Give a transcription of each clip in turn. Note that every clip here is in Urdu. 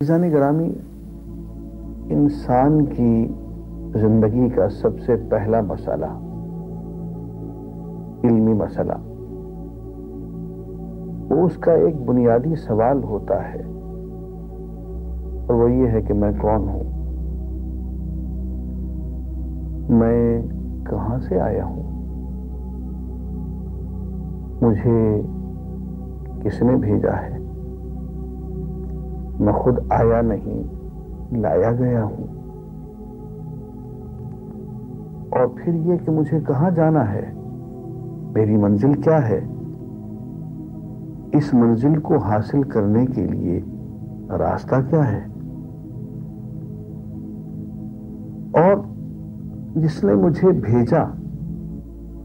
عزیزان گرامی، انسان کی زندگی کا سب سے پہلا مسئلہ علمی مسئلہ، وہ اس کا ایک بنیادی سوال ہوتا ہے اور وہ یہ ہے کہ میں کون ہوں، میں کہاں سے آیا ہوں، مجھے کس نے بھیجا ہے، میں خود آیا نہیں لایا گیا ہوں، اور پھر یہ کہ مجھے کہاں جانا ہے، میری منزل کیا ہے، اس منزل کو حاصل کرنے کے لیے راستہ کیا ہے، اور جس نے مجھے بھیجا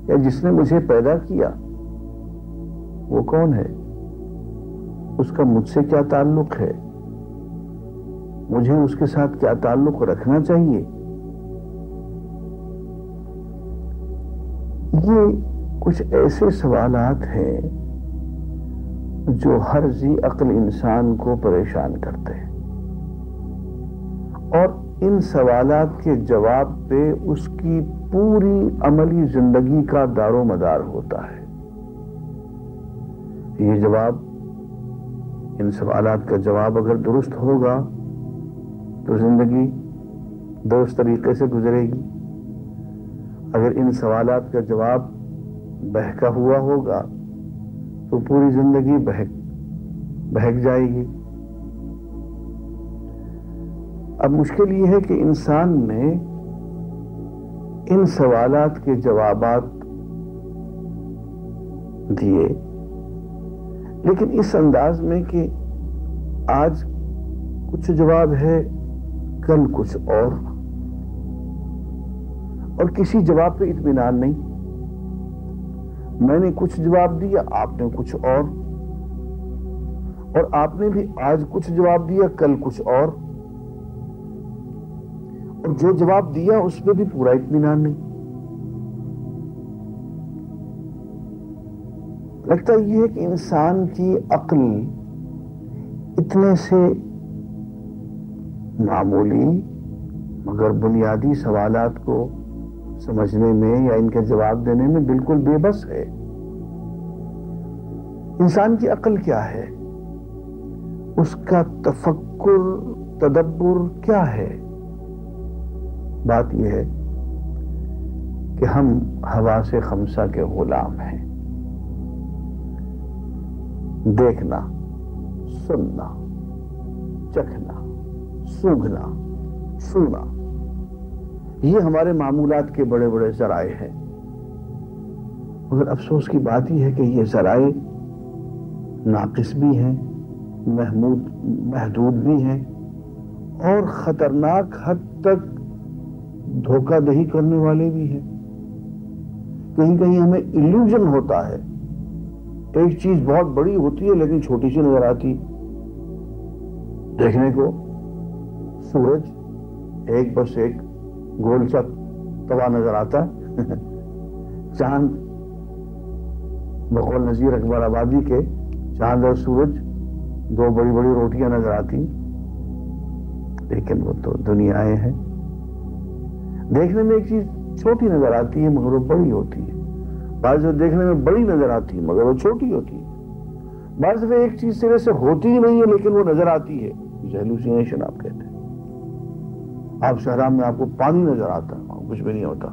یا جس نے مجھے پیدا کیا وہ کون ہے، اس کا مجھ سے کیا تعلق ہے، مجھے اس کے ساتھ کیا تعلق رکھنا چاہیے۔ یہ کچھ ایسے سوالات ہیں جو ہر ذی عقل انسان کو پریشان کرتے ہیں، اور ان سوالات کے جواب پہ اس کی پوری عملی زندگی کا دار و مدار ہوتا ہے۔ یہ جواب، ان سوالات کا جواب اگر درست ہوگا تو زندگی درست طریقے سے گزرے گی، اگر ان سوالات کا جواب بہکا ہوا ہوگا تو پوری زندگی بہک جائے گی۔ اب مشکل یہ ہے کہ انسان نے ان سوالات کے جوابات دیے، لیکن اس انداز میں کہ آج کچھ جواب ہے، کل کچھ اور کسی جواب پہ اطمینان نہیں۔ میں نے کچھ جواب دیا، آپ نے کچھ اور آپ نے بھی آج کچھ جواب دیا، کل کچھ اور جو جواب دیا اس پہ بھی پورا اطمینان نہیں۔ لگتا یہ ہے کہ انسان کی عقل اتنے سے معمولی مگر بنیادی سوالات کو سمجھنے میں یا ان کے جواب دینے میں بالکل بے بس ہے۔ انسان کی عقل کیا ہے، اس کا تفکر تدبر کیا ہے؟ بات یہ ہے کہ ہم حواس خمسہ کے غلام ہیں۔ دیکھنا، سننا، چکھنا، سونگھنا، چھونا، یہ ہمارے معمولات کے بڑے بڑے ذرائع ہیں، مگر افسوس کی بات یہ ہے کہ یہ ذرائع ناقص بھی ہیں، محدود بھی ہیں، اور خطرناک حد تک دھوکہ دہی کرنے والے بھی ہیں۔ کہیں کہیں ہمیں ایلیوژن ہوتا ہے، ایک چیز بہت بڑی ہوتی ہے لیکن چھوٹی سی نظر آتی۔ دیکھنے کو سورج ایک بس ایک گول سا توا نظر آتا ہے، چاند بقول نذیر اکبر آبادی کے چاند اور سورج دو بڑی بڑی روٹیاں نظر آتی، لیکن وہ تو دنیایں ہیں۔ دیکھنے میں ایک چیز چھوٹی نظر آتی ہے مگر وہ بڑی ہوتی ہے، بعض دیکھنے میں بڑی نظر آتی ہے مگر وہ چھوٹی ہوتی ہے، بعض میں ایک چیز سرے سے ہوتی ہی نہیں ہے لیکن وہ نظر آتی ہے، ہیلوسینیشن آپ کہتے ہیں۔ آپ صحرا میں آپ کو پانی نظر آتا ہے، کچھ بھی نہیں ہوتا۔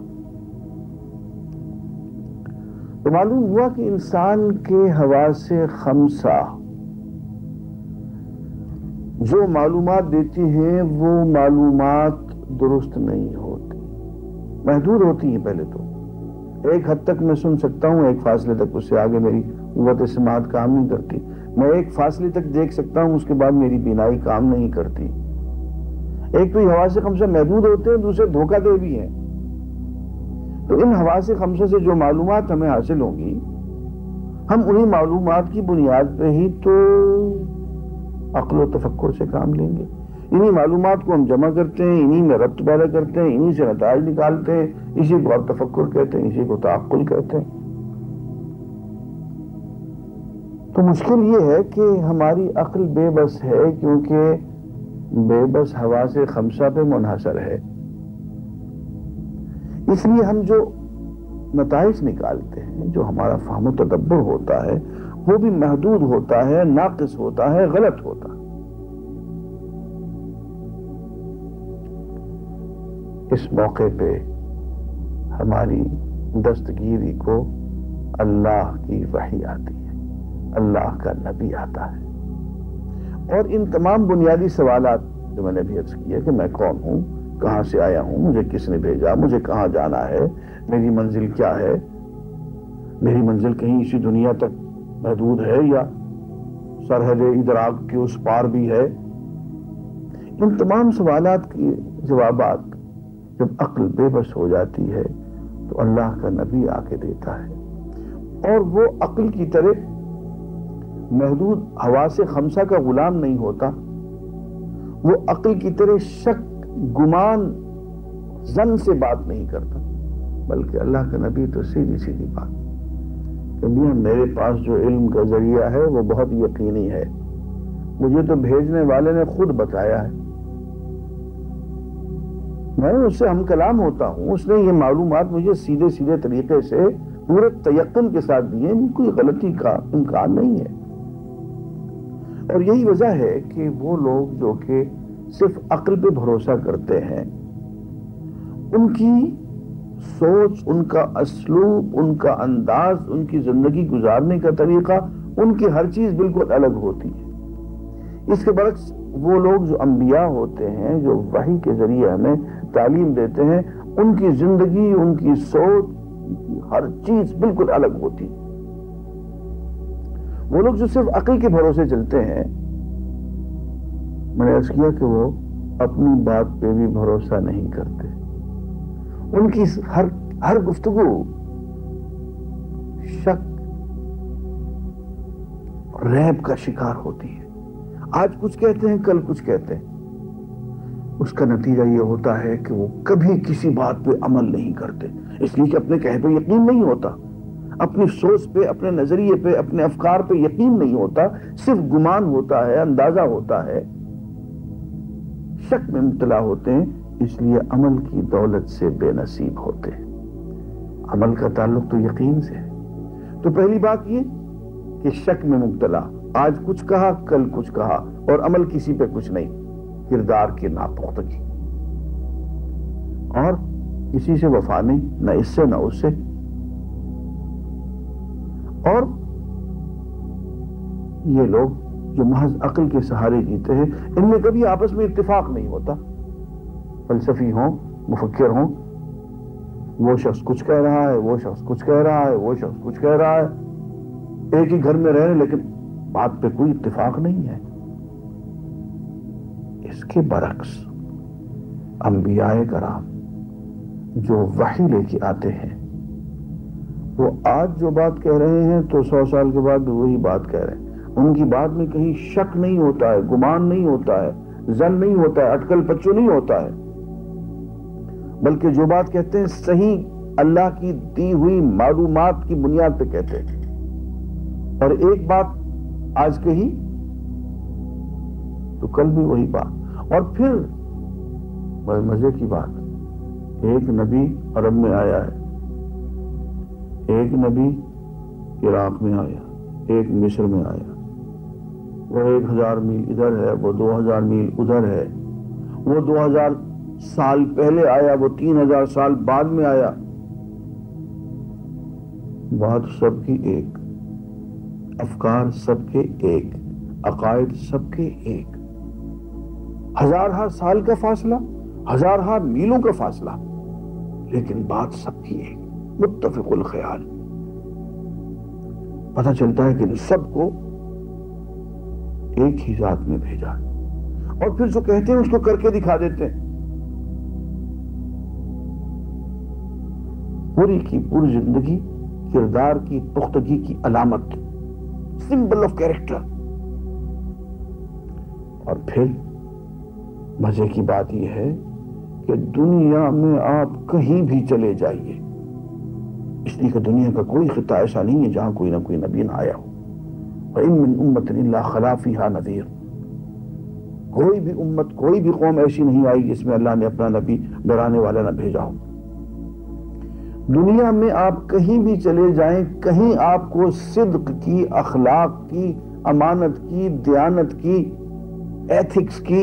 تو معلوم ہوا کہ انسان کے حواس خمسہ جو معلومات دیتی ہیں وہ معلومات درست نہیں ہوتی، محدود ہوتی ہیں۔ پہلے تو ایک حد تک میں سن سکتا ہوں، ایک فاصلے تک، اس سے آگے میری قوت سماعت کام نہیں کرتی۔ میں ایک فاصلے تک دیکھ سکتا ہوں، اس کے بعد میری بینائی کام نہیں کرتی۔ ایک تو یہ حواس خمسہ محدود ہوتے ہیں، دوسرے دھوکہ دے بھی ہیں۔ تو ان حواس خمسہ سے جو معلومات ہمیں حاصل ہوں گی، ہم انہی معلومات کی بنیاد پہ ہی تو عقل و تفکر سے کام لیں گے۔ انہی معلومات کو ہم جمع کرتے ہیں، انہی میں ربط پیدا کرتے ہیں، انہی سے نتائج نکالتے ہیں، اسی کو تفکر کہتے ہیں، اسی کو تعقل کہتے ہیں۔ تو مشکل یہ ہے کہ ہماری عقل بے بس ہے، کیونکہ بے بس حواس خمسہ پہ منحصر ہے. اس لیے ہم جو نتائج نکالتے ہیں، جو ہمارا فہم و تدبر ہوتا ہے، وہ بھی محدود ہوتا ہے، ناقص ہوتا ہے، غلط ہوتا ہے. اس موقع پہ ہماری دستگیری کو اللہ کی وحی آتی ہے، اللہ کا نبی آتا ہے. اور ان تمام بنیادی سوالات جو میں نے بھی عرض کیا کہ میں کون ہوں، کہاں سے آیا ہوں، مجھے کس نے بھیجا، مجھے کہاں جانا ہے، میری منزل کیا ہے، میری منزل کہیں اسی دنیا تک محدود ہے یا سرحد ادراک کے اس پار بھی ہے. ان تمام سوالات کے جوابات جب عقل بے بس ہو جاتی ہے تو اللہ کا نبی آ کے دیتا ہے. اور وہ عقل کی طرح محدود حواس خمسہ کا غلام نہیں ہوتا، وہ عقل کی طرح شک، گمان، ظن سے بات نہیں کرتا، بلکہ اللہ کا نبی تو سیدھی سیدھی بات کہ میاں میرے پاس جو علم کا ذریعہ ہے وہ بہت یقینی ہے، مجھے تو بھیجنے والے نے خود بتایا ہے، میں اس سے ہم کلام ہوتا ہوں، اس نے یہ معلومات مجھے سیدھے سیدھے طریقے سے پورے تیقن کے ساتھ دیے، کوئی غلطی کا امکان نہیں ہے. اور یہی وجہ ہے کہ وہ لوگ جو کہ صرف عقل پہ بھروسہ کرتے ہیں، ان کی سوچ، ان کا اسلوب، ان کا انداز، ان کی زندگی گزارنے کا طریقہ، ان کی ہر چیز بالکل الگ ہوتی ہے. اس کے برعکس وہ لوگ جو انبیاء ہوتے ہیں، جو وحی کے ذریعے ہمیں تعلیم دیتے ہیں، ان کی زندگی، ان کی سوچ، ہر چیز بالکل الگ ہوتی ہے. وہ لوگ جو صرف عقل کے بھروسے چلتے ہیں، میں نے عرض کیا کہ وہ اپنی بات پہ بھی بھروسہ نہیں کرتے، ان کی ہر گفتگو شک، ریب کا شکار ہوتی ہے. آج کچھ کہتے ہیں، کل کچھ کہتے ہیں. اس کا نتیجہ یہ ہوتا ہے کہ وہ کبھی کسی بات پہ عمل نہیں کرتے، اس لیے کہ اپنے کہے پہ یقین نہیں ہوتا، اپنی سوچ پہ، اپنے نظریے پہ، اپنے افکار پہ یقین نہیں ہوتا، صرف گمان ہوتا ہے، اندازہ ہوتا ہے، شک میں مبتلا ہوتے ہیں. اس لیے عمل کی دولت سے بے نصیب ہوتے ہیں. عمل کا تعلق تو یقین سے ہے. تو پہلی بات یہ کہ شک میں مبتلا، آج کچھ کہا، کل کچھ کہا، اور عمل کسی پہ کچھ نہیں، کردار کی ناپختگی، اور کسی سے وفا نہیں، نہ اس سے نہ اس سے. اور یہ لوگ جو محض عقل کے سہارے جیتے ہیں، ان میں کبھی آپس میں اتفاق نہیں ہوتا. فلسفی ہوں، مفکر ہوں، وہ شخص کچھ کہہ رہا ہے، وہ شخص کچھ کہہ رہا ہے، وہ شخص کچھ کہہ رہا ہے، ایک ہی گھر میں رہ رہے لیکن بات پہ کوئی اتفاق نہیں ہے. اس کے برعکس انبیاء کرام جو وحی لے کے آتے ہیں، وہ آج جو بات کہہ رہے ہیں تو 100 سال کے بعد بھی وہی بات کہہ رہے ہیں. ان کی بات میں کہیں شک نہیں ہوتا ہے، گمان نہیں ہوتا ہے، ظن نہیں ہوتا ہے، اٹکل پچو نہیں ہوتا ہے، بلکہ جو بات کہتے ہیں صحیح اللہ کی دی ہوئی معلومات کی بنیاد پہ کہتے ہیں. اور ایک بات آج کہی تو کل بھی وہی بات. اور پھر بڑے مزے کی بات، ایک نبی عرب میں آیا ہے، ایک نبی عراق میں آیا، ایک مصر میں آیا، وہ 1000 میل ادھر ہے، وہ 2000 میل ادھر ہے، وہ 2000 سال پہلے آیا، وہ 3000 سال بعد میں آیا. بات سب کی ایک، افکار سب کے ایک، عقائد سب کے ایک، ہزارہ سال کا فاصلہ، ہزارہ میلوں کا فاصلہ، لیکن بات سب کی ایک، متفق الخیال. پتہ چلتا ہے کہ ان سب کو ایک ہی ذات میں بھیجا، اور پھر جو کہتے ہیں اس کو کر کے دکھا دیتے ہیں. پوری کی پوری زندگی کردار کی پختگی کی علامت، سمبل آف کیریکٹر. اور پھر مزے کی بات یہ ہے کہ دنیا میں آپ کہیں بھی چلے جائیے، اس لیے کہ دنیا کا کوئی خطہ ایسا نہیں ہے جہاں کوئی نہ کوئی نبی نہ آیا ہو. وَإِن مِّن أُمَّةٍ إِلَّا خَلَا فِيهَا نَذِيرٌ. کوئی بھی امت، کوئی بھی قوم ایسی نہیں آئی جس میں اللہ نے اپنا نبی ڈرانے والا نہ بھیجا ہو۔ دنیا میں آپ کہیں بھی چلے جائیں، کہیں آپ کو صدق کی، اخلاق کی، امانت کی، دیانت کی، ایتھکس کی،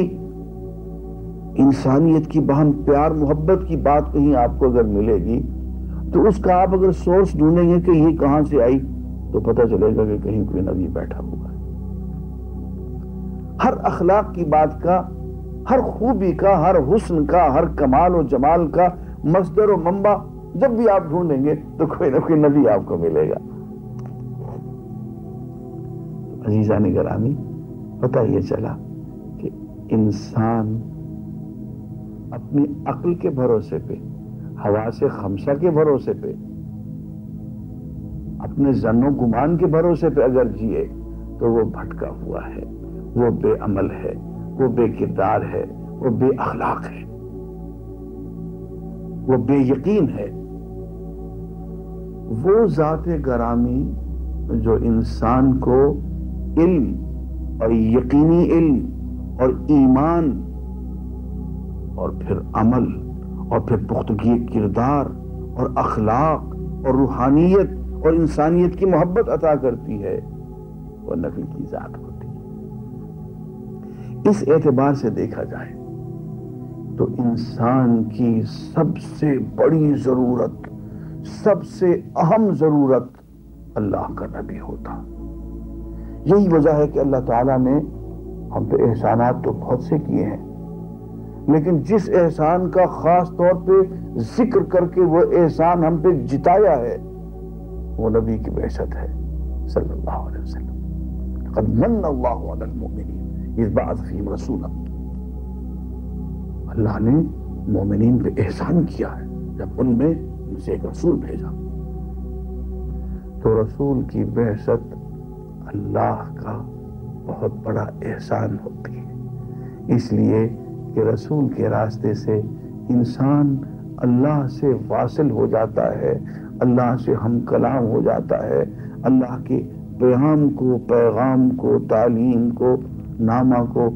انسانیت کی، باہم پیار محبت کی بات کہیں آپ کو اگر ملے گی تو اس کا آپ اگر سورس ڈھونڈیں گے کہ یہ کہاں سے آئی تو پتہ چلے گا کہ کہیں کوئی نبی بیٹھا ہوا ہے۔ ہر اخلاق کی بات کا، ہر خوبی کا، ہر حسن کا، ہر کمال و جمال کا مصدر و منبع جب بھی آپ ڈھونڈیں گے تو کوئی نہ کوئی نبی آپ کو ملے گا۔ عزیزان گرامی، پتہ یہ چلا کہ انسان اپنی عقل کے بھروسے پہ، حواس خمسہ کے بھروسے پہ، اپنے ظن و گمان کے بھروسے پہ اگر جیے تو وہ بھٹکا ہوا ہے، وہ بے عمل ہے، وہ بے کردار ہے، وہ بے اخلاق ہے، وہ بے یقین ہے۔ وہ ذات گرامی جو انسان کو علم اور یقینی علم اور ایمان اور پھر عمل اور پھر پختگی کردار اور اخلاق اور روحانیت اور انسانیت کی محبت عطا کرتی ہے، وہ نبی کی ذات ہوتی ہے۔ اس اعتبار سے دیکھا جائے تو انسان کی سب سے بڑی ضرورت، سب سے اہم ضرورت اللہ کا نبی ہوتا۔ یہی وجہ ہے کہ اللہ تعالیٰ نے ہم پہ احسانات تو بہت سے کیے ہیں، لیکن جس احسان کا خاص طور پہ ذکر کر کے وہ احسان ہم پہ جتایا ہے وہ نبی کی بعثت ہے صلی اللہ علیہ وسلم۔ قد من اللہ علی المؤمنین اذ بعث فیہم رسولا، اللہ نے مومنین پہ احسان کیا ہے جب ان میں ان سے ایک رسول بھیجا۔ تو رسول کی بعثت اللہ کا بہت بڑا احسان ہوتی ہے، اس لیے کہ رسول کے راستے سے انسان اللہ سے واصل ہو جاتا ہے، اللہ سے ہم کلام ہو جاتا ہے، اللہ کے پیغام کو، پیغام کو، تعلیم کو، نامہ کو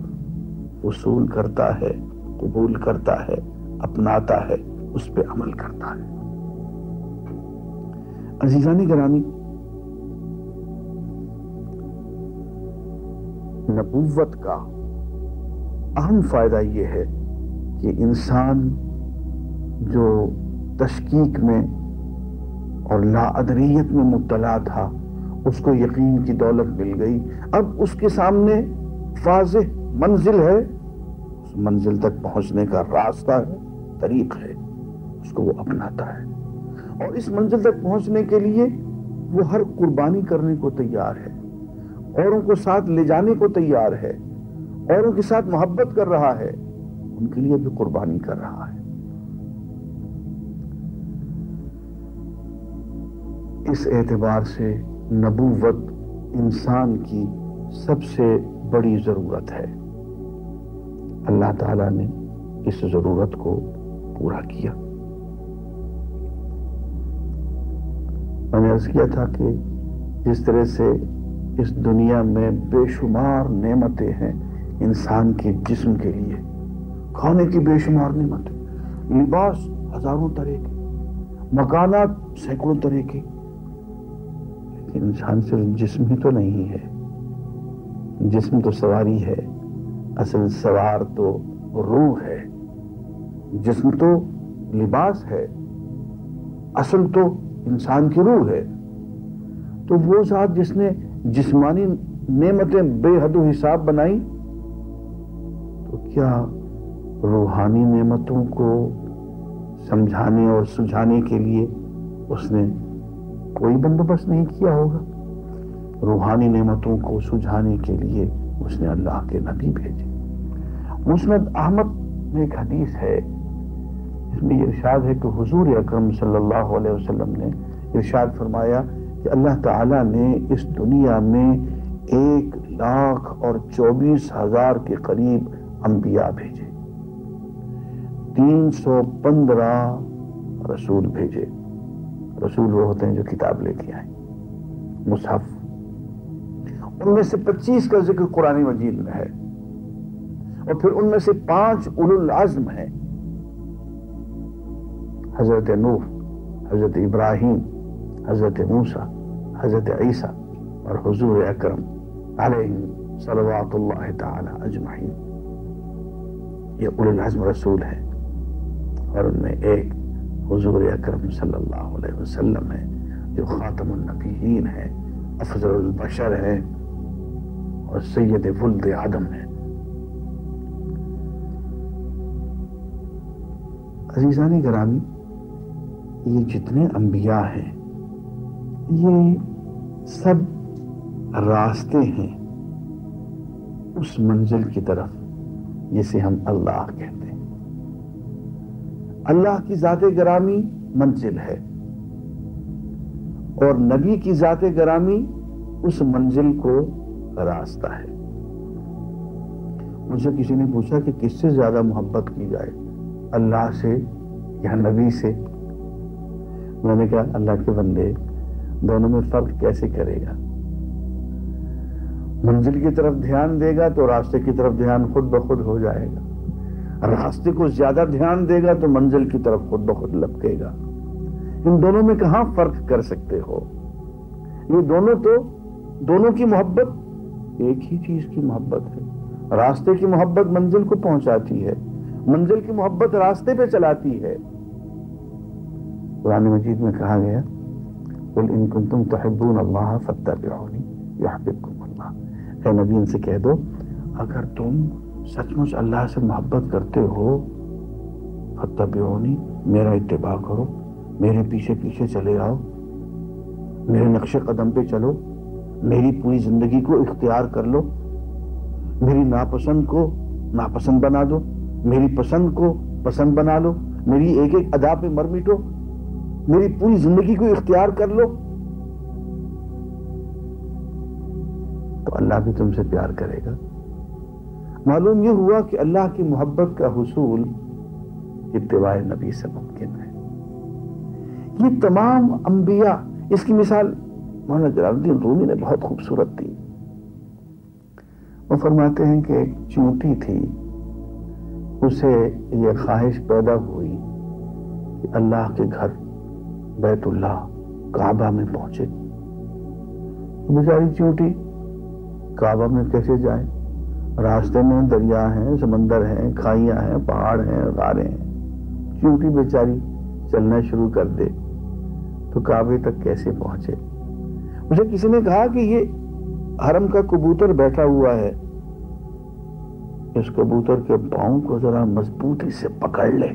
وصول کرتا ہے، قبول کرتا ہے، اپناتا ہے، اس پہ عمل کرتا ہے۔ عزیزان گرامی، نبوت کا اہم فائدہ یہ ہے کہ انسان جو تشکیک میں اور لا ادریت میں مبتلا تھا اس کو یقین کی دولت مل گئی، اب اس کے سامنے واضح منزل ہے، اس منزل تک پہنچنے کا راستہ ہے، طریق ہے، اس کو وہ اپناتا ہے، اور اس منزل تک پہنچنے کے لیے وہ ہر قربانی کرنے کو تیار ہے، اوروں کو ساتھ لے جانے کو تیار ہے، اوروں کے ساتھ محبت کر رہا ہے، ان کے لیے بھی قربانی کر رہا ہے۔ اس اعتبار سے نبوت انسان کی سب سے بڑی ضرورت ہے۔ اللہ تعالیٰ نے اس ضرورت کو پورا کیا۔ میں نے عرض کیا تھا کہ جس طرح سے اس دنیا میں بے شمار نعمتیں ہیں انسان کے جسم کے لیے، کھانے کی بے شمار نعمتیں، لباس ہزاروں طرح کے، مکانات سینکڑوں طرح کے، لیکن انسان صرف جسم ہی تو نہیں ہے، جسم تو سواری ہے، اصل سوار تو روح ہے، جسم تو لباس ہے، اصل تو انسان کی روح ہے۔ تو وہ ذات جس نے جسمانی نعمتیں بے حد و حساب بنائی، تو کیا روحانی نعمتوں کو سمجھانے اور سجھانے کے لیے اس نے کوئی بندوبست نہیں کیا ہوگا؟ روحانی نعمتوں کو سجھانے کے لیے اس نے اللہ کے نبی بھیجے۔ مسند احمد میں ایک حدیث ہے، اس میں یہ ارشاد ہے کہ حضور اکرم صلی اللہ علیہ وسلم نے ارشاد فرمایا کہ اللہ تعالیٰ نے اس دنیا میں 1,24,000 کے قریب انبیاء بھیجے، 315 رسول بھیجے۔ رسول وہ ہوتے ہیں جو کتاب لے کے آئیں، مصحف، ان میں سے 25 کا ذکر قرآن مجید میں ہے، اور پھر ان میں سے 5 اولو العزم ہیں، حضرت نوح، حضرت ابراہیم، حضرت موسیٰ، حضرت عیسیٰ اور حضور اکرم علیہ صلوات اللہ تعالی اجمعین۔ یہ اولو العزم رسول ہے، اور ان میں ایک حضور اکرم صلی اللہ علیہ وسلم ہے جو خاتم النبیین ہے، افضل البشر ہے اور سید ولد آدم ہے۔ عزیزان گرامی، یہ جتنے انبیاء ہیں یہ سب راستے ہیں اس منزل کی طرف جسے ہم اللہ کہتے ہیں۔ اللہ کی ذات گرامی منزل ہے اور نبی کی ذات گرامی اس منزل کو راستہ ہے۔ مجھے کسی نے پوچھا کہ کس سے زیادہ محبت کی جائے، اللہ سے یا نبی سے؟ میں نے کہا اللہ کے بندے، دونوں میں فرق کیسے کرے گا؟ منزل کی طرف دھیان دے گا تو راستے کی طرف دھیان خود بخود ہو جائے گا، راستے کو زیادہ دھیان دے گا تو منزل کی طرف خود بخود لپکے گا۔ ان دونوں میں کہاں فرق کر سکتے ہو؟ یہ دونوں کی محبت ایک ہی چیز کی محبت ہے۔ راستے کی محبت منزل کو پہنچاتی ہے، منزل کی محبت راستے پہ چلاتی ہے۔ قرآن مجید میں کہا گیا قل ان کنتم تحبون اللہ فاتبعونی یحببکم اللہ۔ اے نبی ان سے کہہ دو اگر تم سچ مچ اللہ سے محبت کرتے ہو فاتبعونی، میرا اتباع کرو، میرے پیچھے پیچھے چلے آؤ، میرے نقش قدم پہ چلو، میری پوری زندگی کو اختیار کر لو، میری ناپسند کو ناپسند بنا دو، میری پسند کو پسند بنا لو، میری ایک ایک ادا پہ مر مٹو، میری پوری زندگی کو اختیار کر لو، تو اللہ بھی تم سے پیار کرے گا۔ معلوم یہ ہوا کہ اللہ کی محبت کا حصول اتباع نبی سے ممکن ہے۔ یہ تمام انبیاء، اس کی مثال مولانا جلال الدین رومی نے بہت خوبصورت دی۔ وہ فرماتے ہیں کہ ایک چونٹی تھی، اسے یہ خواہش پیدا ہوئی کہ اللہ کے گھر بیت اللہ کعبہ میں پہنچے۔ بیچاری چونٹی کعبہ میں کیسے جائے؟ راستے میں دریا ہیں، سمندر ہیں، کھائیاں ہیں، پہاڑ ہیں، غاریں ہیں۔ چونٹی بیچاری چلنا شروع کر دے تو کعبے تک کیسے پہنچے؟ مجھے کسی نے کہا کہ یہ حرم کا کبوتر بیٹھا ہوا ہے، اس کبوتر کے پاؤں کو ذرا مضبوطی سے پکڑ لے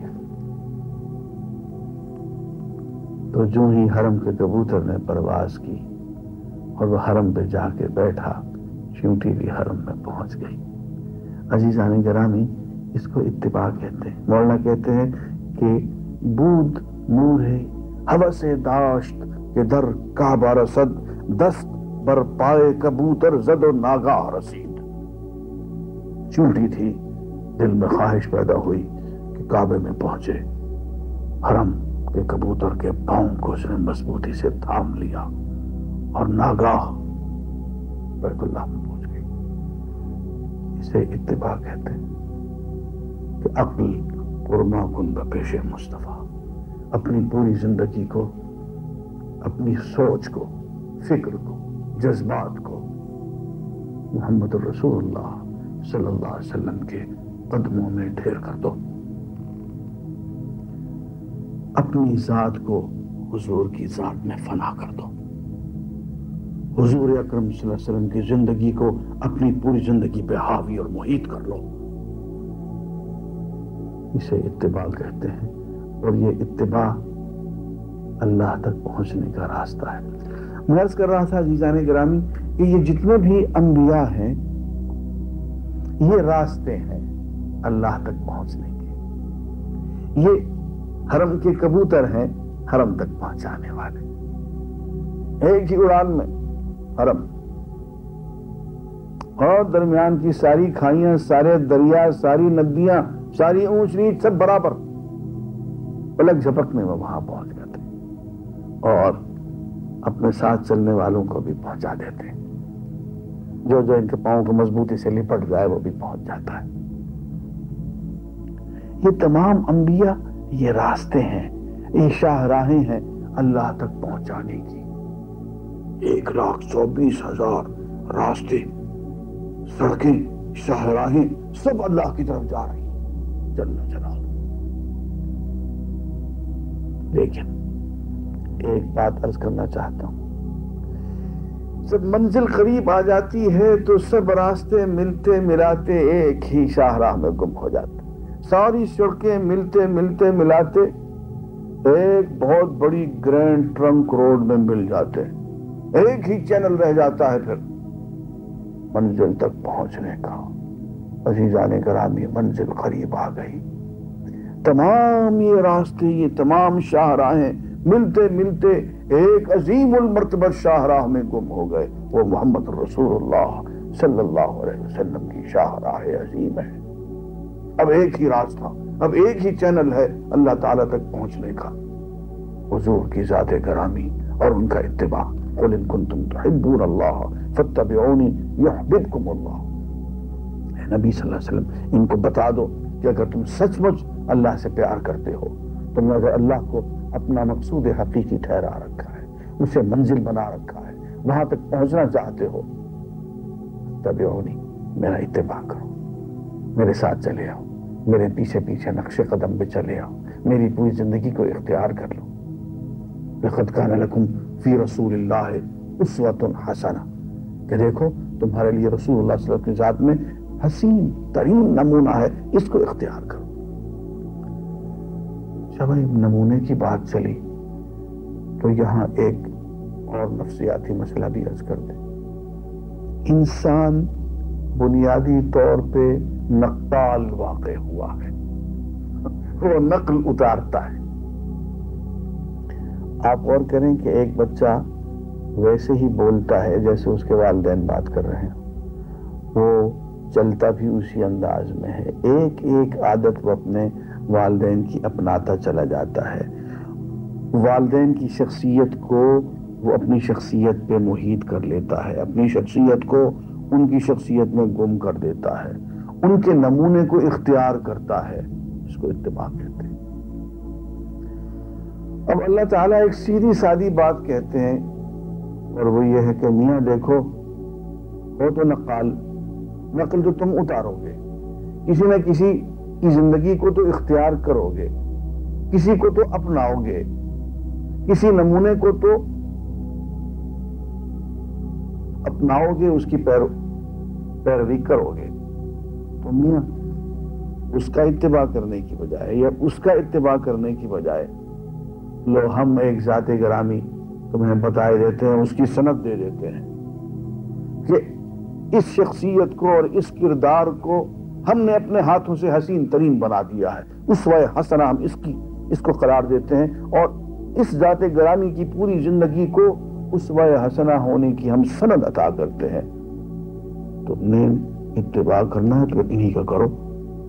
تو جو ہی حرم کے کبوتر نے پرواز کی اور وہ حرم پہ جا کے بیٹھا، چونٹی بھی حرم میں پہنچ گئی۔ عزیزان گرامی، اس کو اتباع کہتے ہیں۔ مولانا کہتے ہیں کہ بود نور ہے ہوس داشت کہ در کعبہ رسد، دست بر پائے کبوتر زد و ناگاہ رسید۔ چونٹی تھی، دل میں خواہش پیدا ہوئی کہ کعبے میں پہنچے، حرم کے کبوتر کے پاؤں کو اس نے مضبوطی سے تھام لیا اور ناگاہ بیت اللہ میں پہنچ گئی۔ اسے اتباع کہتے ہیں کہ عقل قرما کن بپیش مصطفیٰ، اپنی پوری زندگی کو، اپنی سوچ کو، فکر کو، جذبات کو محمد الرسول اللہ صلی اللہ علیہ وسلم کے قدموں میں ڈھیر کر دو۔ اپنی ذات کو حضور کی ذات میں فنا کر دو۔ حضور اکرم صلی اللہ علیہ وسلم کی زندگی کو اپنی پوری زندگی پہ حاوی اور محیط کر لو۔ اسے اتباع کہتے ہیں، اور یہ اتباع اللہ تک پہنچنے کا راستہ ہے۔ میں عرض کر رہا تھا عزیزان گرامی کہ یہ جتنے بھی انبیاء ہیں یہ راستے ہیں اللہ تک پہنچنے کے۔ یہ حرم کے کبوتر ہیں حرم تک پہنچانے والے، ایک ہی اڑان میں حرم، اور درمیان کی ساری کھائیاں، سارے دریا، ساری ندیاں، ساری اونچ نیچ سب برابر، پلک جھپک میں وہ وہاں پہنچ جاتے اور اپنے ساتھ چلنے والوں کو بھی پہنچا دیتے ہیں۔ جو جو ان کے پاؤں کو مضبوطی سے لپٹ جائے وہ بھی پہنچ جاتا ہے۔ یہ تمام انبیاء یہ راستے ہیں، یہ شاہراہیں ہیں اللہ تک پہنچانے کی۔ 1,24,000 راستے، سڑکیں، شاہراہیں سب اللہ کی طرف جا رہی ہیں جل جلالہ۔ لیکن ایک بات عرض کرنا چاہتا ہوں، جب منزل قریب آ جاتی ہے تو سب راستے ملتے ملاتے ایک ہی شاہراہ میں گم ہو جاتے، ساری سڑکیں ملتے ملتے ملاتے ایک بہت بڑی گرینڈ ٹرنک روڈ میں مل جاتے، ایک ہی چینل رہ جاتا ہے پھر منزل تک پہنچنے کا۔ عزیزان گرامی، منزل قریب آ گئی، تمام یہ راستے، یہ تمام شاہراہیں ملتے ملتے ایک عظیم المرتبہ شاہراہ میں گم ہو گئے، وہ محمد رسول اللہ صلی اللہ علیہ وسلم کی شاہراہ عظیم ہے۔ اب ایک ہی راستہ، اب ایک ہی چینل ہے اللہ تعالیٰ تک پہنچنے کا، حضور کی ذات گرامی اور ان کا اتباع۔ قل ان کنتم تحبون اللہ فاتبعونی یحببکم اللہ۔ اے نبی صلی اللہ علیہ وسلم، ان کو بتا دو کہ اگر تم سچ مچ اللہ سے پیار کرتے ہو، تم نے اگر اللہ کو اپنا مقصود حقیقی ٹھہرا رکھا ہے، اسے منزل بنا رکھا ہے، وہاں تک پہنچنا چاہتے ہو، تبعونی، میرا اتباع کرو، میرے ساتھ چلے آؤ، میرے پیچھے پیچھے نقش قدم پہ چلے آؤ، میری پوری زندگی کو اختیار کر لو۔ لقد کان لکم فی رسول اللہ اسوۃ حسنہ، کہ دیکھو تمہارے لیے رسول اللہ صلی اللہ علیہ وسلم کی ذات میں حسین ترین نمونہ ہے، اس کو اختیار کرو۔ جب نمونے کی بات چلی تو یہاں ایک اور نفسیاتی مسئلہ بھی عرض کر دیں۔ انسان بنیادی طور پہ نقال واقع ہوا ہے، وہ نقل اتارتا ہے۔ آپ غور کریں کہ ایک بچہ ویسے ہی بولتا ہے جیسے اس کے والدین بات کر رہے ہیں، وہ چلتا بھی اسی انداز میں ہے، ایک ایک عادت وہ اپنے والدین کی اپناتا چلا جاتا ہے، والدین کی شخصیت کو وہ اپنی شخصیت پہ محیط کر لیتا ہے، اپنی شخصیت کو ان کی شخصیت میں گم کر دیتا ہے، ان کے نمونے کو اختیار کرتا ہے، اس کو اتباع کہتے ہیں۔ اب اللہ تعالیٰ ایک سیدھی سادی بات کہتے ہیں، اور وہ یہ ہے کہ میاں دیکھو، ہو تو نقل تو تم اتارو گے، کسی نہ کسی کی زندگی کو تو اختیار کرو گے، کسی کو تو اپناؤ گے، کسی نمونے کو تو اپناؤ گے، اس کی پیروی کرو گے۔ تو میاں اس کا اتباع کرنے کی بجائے یا اس کا اتباع کرنے کی بجائے لو ہم ایک ذات گرامی تمہیں بتائے دیتے ہیں، اس کی سند دے دیتے ہیں کہ اس شخصیت کو اور اس کردار کو ہم نے اپنے ہاتھوں سے حسین ترین بنا دیا ہے، اسوہ حسنہ ہم اس کو قرار دیتے ہیں، اور اس ذات گرامی کی پوری زندگی کو اسوہ حسنہ ہونے کی ہم سند عطا کرتے ہیں۔ تو نے اتباع کرنا ہے تو انہی کا کرو۔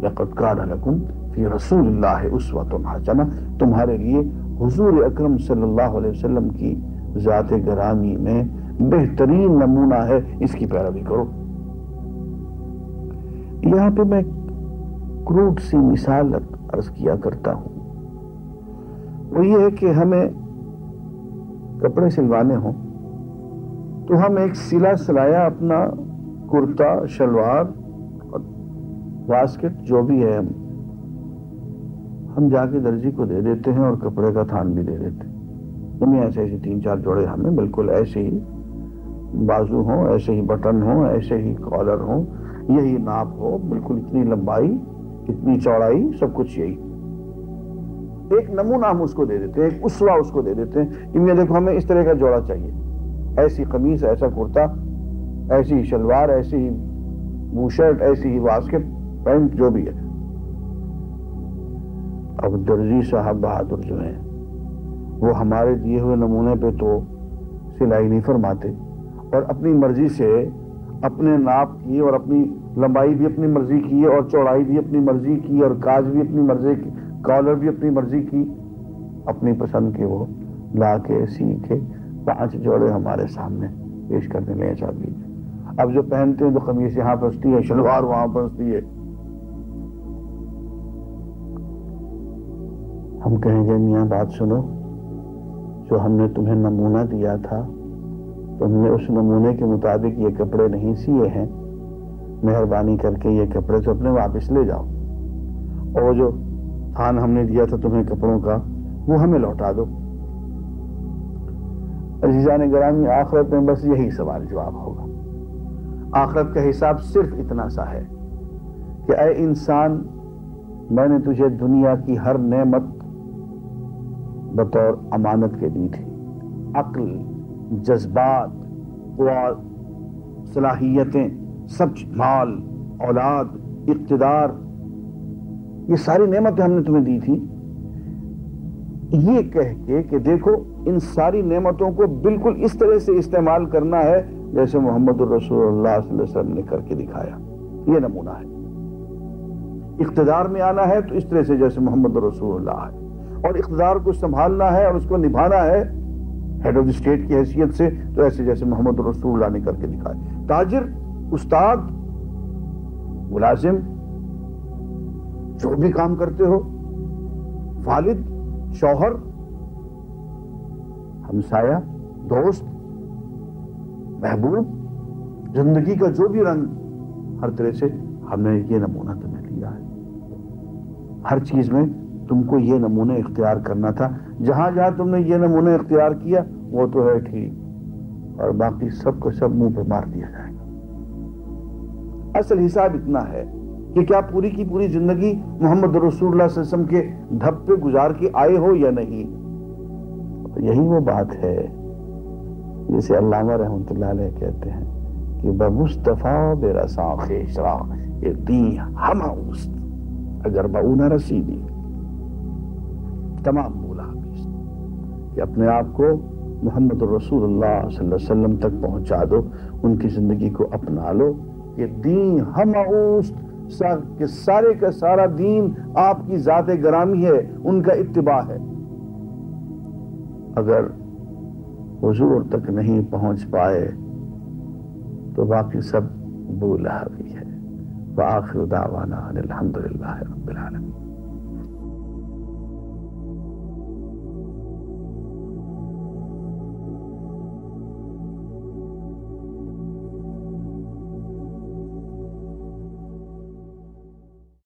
لقد کان لکم فی رسول اللہ اسوۃ حسنہ، تمہارے لیے حضور اکرم صلی اللہ علیہ وسلم کی ذات گرامی میں بہترین نمونہ ہے، اس کی پیروی کرو۔ یہاں پہ میں کروٹ سی مثال عرض کیا کرتا ہوں، وہ یہ ہے کہ ہمیں کپڑے سلوانے ہوں تو ہم ایک سلا سلایا اپنا کرتا، شلوار اور واسکٹ جو بھی ہے ہم جا کے درجی کو دے دیتے ہیں، اور کپڑے کا تھان بھی دے دیتے ہیں۔ انہیں ایسے 3-4 جوڑے ہمیں بالکل ایسے ہی بازو ہوں، ایسے ہی بٹن ہوں، ایسے ہی کالر ہوں، یہی ناپ ہو، بالکل اتنی لمبائی، اتنی چوڑائی، سب کچھ یہی۔ ایک نمونہ ہم اس کو دے دیتے ہیں، ایک اسوہ اس کو دے دیتے ہیں کہ یہ دیکھو ہمیں اس طرح کا جوڑا چاہیے، ایسی قمیص، ایسا کرتا، ایسی ہی شلوار، ایسی ہی بو شرٹ، ایسی ہی واسکٹ، پینٹ، جو بھی ہے۔ اب درزی صاحب بہادر جو ہیں وہ ہمارے دیے ہوئے نمونے پہ تو سلائی نہیں فرماتے، اور اپنی مرضی سے اپنے ناپ کی اور اپنی لمبائی بھی اپنی مرضی کی اور چوڑائی بھی اپنی مرضی کی اور کاج بھی اپنی مرضی کی، کالر بھی اپنی مرضی کی، اپنی پسند کے وہ لا کے سی کے 5 جوڑے ہمارے سامنے پیش کرنے لے چاہیے۔ اب جو پہنتے ہیں تو قمیص یہاں پھنستی ہے، شلوار وہاں پھنستی ہے، ہم کہیں گے میاں بات سنو، جو ہم نے تمہیں نمونہ دیا تھا تم نے اس نمونے کے مطابق یہ کپڑے نہیں سیے ہیں، مہربانی کر کے یہ کپڑے تو اپنے واپس لے جاؤ، اور جو تھان ہم نے دیا تھا تمہیں کپڑوں کا وہ ہمیں لوٹا دو۔ عزیزان گرامی، آخرت میں بس یہی سوال جواب ہوگا۔ آخرت کا حساب صرف اتنا سا ہے کہ اے انسان، میں نے تجھے دنیا کی ہر نعمت بطور امانت کے دی تھی، عقل، جذبات، قوت، صلاحیتیں، سب، مال، اولاد، اقتدار، یہ ساری نعمتیں ہم نے تمہیں دی تھی، یہ کہہ کے کہ دیکھو ان ساری نعمتوں کو بالکل اس طرح سے استعمال کرنا ہے جیسے محمد الرسول اللہ صلی اللہ علیہ وسلم نے کر کے دکھایا، یہ نمونہ ہے۔ اقتدار میں آنا ہے تو اس طرح سے جیسے محمد الرسول اللہ ہے، اور اقتدار کو سنبھالنا ہے اور اس کو نبھانا ہے ہیڈ آف دی اسٹیٹ کی حیثیت سے تو ایسے جیسے محمد الرسول اللہ نے کر کے دکھایا۔ تاجر، استاد، ملازم، جو بھی کام کرتے ہو، والد، شوہر، ہمسایہ، دوست، محبوب، زندگی کا جو بھی رنگ، ہر طرح سے ہم نے یہ نمونہ تمہیں دیا ہے۔ ہر چیز میں تم کو یہ نمونہ اختیار کرنا تھا، جہاں جہاں تم نے یہ نمونہ اختیار کیا وہ تو ہے ٹھیک، اور باقی سب کو سب منہ پہ مار دیا جائے گا۔ اصل حساب اتنا ہے کہ کیا پوری کی پوری زندگی محمد رسول اللہ صلی اللہ علیہ وسلم کے دھب پہ گزار کے آئے ہو یا نہیں؟ یہی وہ بات ہے جسے علامہ رحمۃ اللہ علیہ کہتے ہیں کہ بمصطفیٰ برساں خیشرا دین ہم اوست اگر بہو نہ رسیدی۔ تمام بولا کہ اپنے آپ کو محمد رسول اللہ صلی اللہ علیہ وسلم تک پہنچا دو، ان کی زندگی کو اپنا لو، یہ دین ہم اوست کہ سارے کا سارا دین آپ کی ذات گرامی ہے، ان کا اتباع ہے۔ اگر حضور تک نہیں پہنچ پائے تو باقی سب بولہ بھی ہے۔ وآخر دعوانا الحمدللہ رب العالمین۔